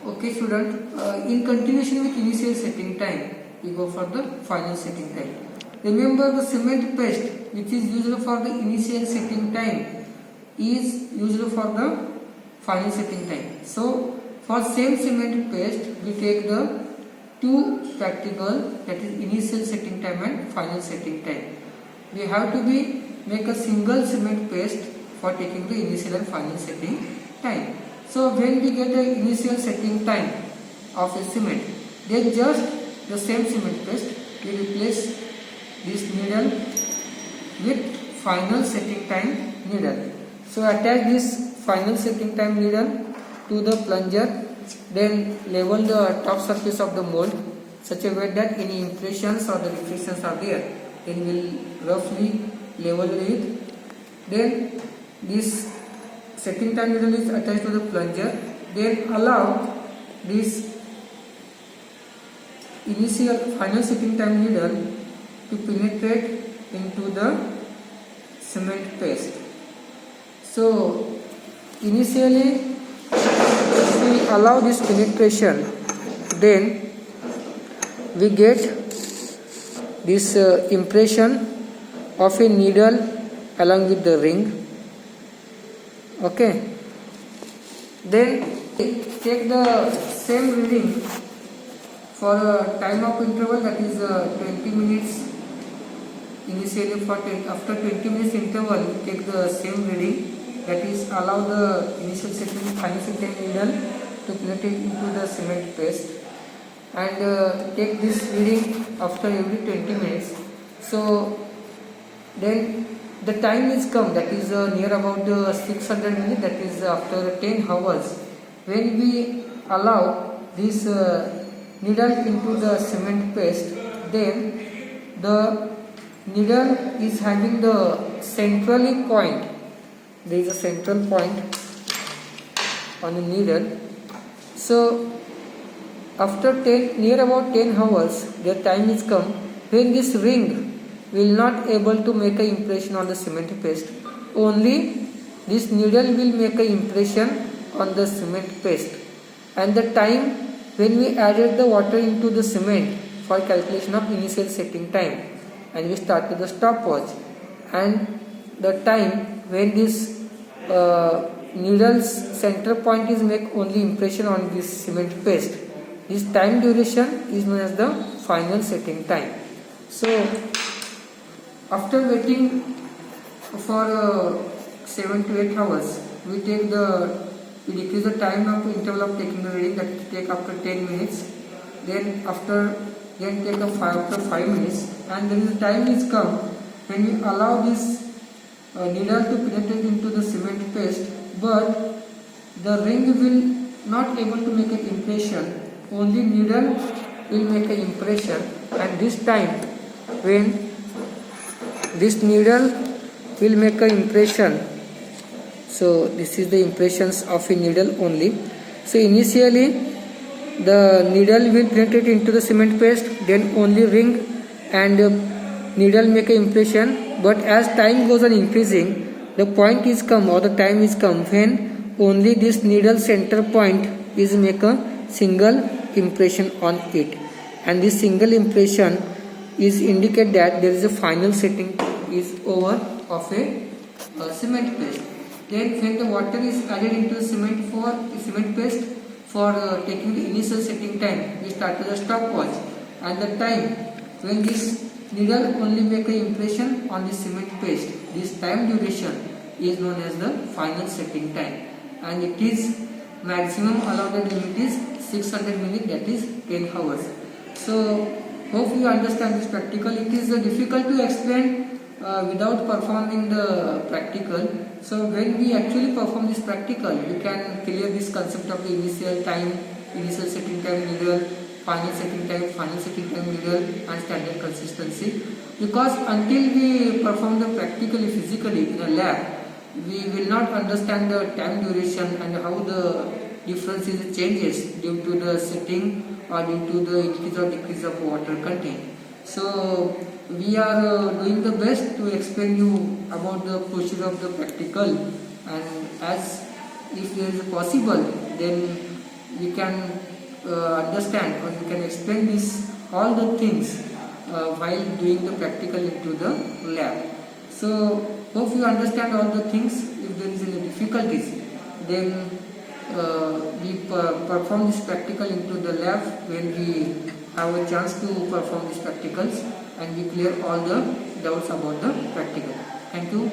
Okay student, in continuation with initial setting time, we go for the final setting time. Remember the cement paste which is used for the initial setting time is used for the final setting time. So for same cement paste we take the two practical, that is initial setting time and final setting time. We have to make a single cement paste for taking the initial and final setting time. So when we get the initial setting time of a cement, then just the same cement paste we replace this needle with final setting time needle. So attach this final setting time needle to the plunger, then level the top surface of the mold such a way that any impressions or the reflections are there, then we'll roughly level it. Then this setting time needle is attached to the plunger, then allow this initial final setting time needle to penetrate into the cement paste. So initially if we allow this penetration, then we get this impression of a needle along with the ring. Okay, then take the same reading for a time of interval, that is 20 minutes. Initially after 20 minutes interval take the same reading, that is allow the initial setting final setting needle to penetrate into the cement paste, and take this reading after every 20 minutes. So then the time is come, that is near about 600 minutes, that is after 10 hours. When we allow this needle into the cement paste, then the needle is having the centrally point. There is a central point on the needle. So after near about 10 hours, the time is come when this ring will not able to make an impression on the cement paste. Only this needle will make an impression on the cement paste. And the time when we added the water into the cement for calculation of initial setting time, and we started the stopwatch, and the time when this needle's center point is make only impression on this cement paste, this time duration is known as the final setting time. So after waiting for 7 to 8 hours, we decrease the time of interval of taking the reading, that take after 10 minutes, then take after 5 minutes, and then the time is come when we allow this needle to penetrate into the cement paste, but the ring will not able to make an impression, only needle will make an impression. And this time when this needle will make an impression, so this is the impressions of a needle only. So initially the needle will penetrate into the cement paste, then only ring and needle make an impression. But as time goes on increasing, the point is come, or the time is come, when only this needle center point is make a single impression on it, and this single impression is indicate that there is a final setting is over of a cement paste. Then when the water is added into the cement paste for taking the initial setting time, we start the stopwatch, and the time when this needle only make an impression on the cement paste, this time duration is known as the final setting time, and it is maximum allowed limit is 600 minutes, that is 10 hours. So hope you understand this practical. It is difficult to explain without performing the practical. So when we actually perform this practical, we can clear this concept of the initial time, initial setting time needle, final setting time needle, and standard consistency. Because until we perform the practically physically in a lab, we will not understand the time duration and how the difference is changes due to the setting or due to the increase or decrease of water content. So we are doing the best to explain you about the procedure of the practical, and as if there is possible, then we can understand or we can explain this all the things while doing the practical into the lab. So hope you understand all the things. If there is any difficulties, then we perform this practical into the lab when we have a chance to perform these practicals, and we clear all the doubts about the practical. Thank you.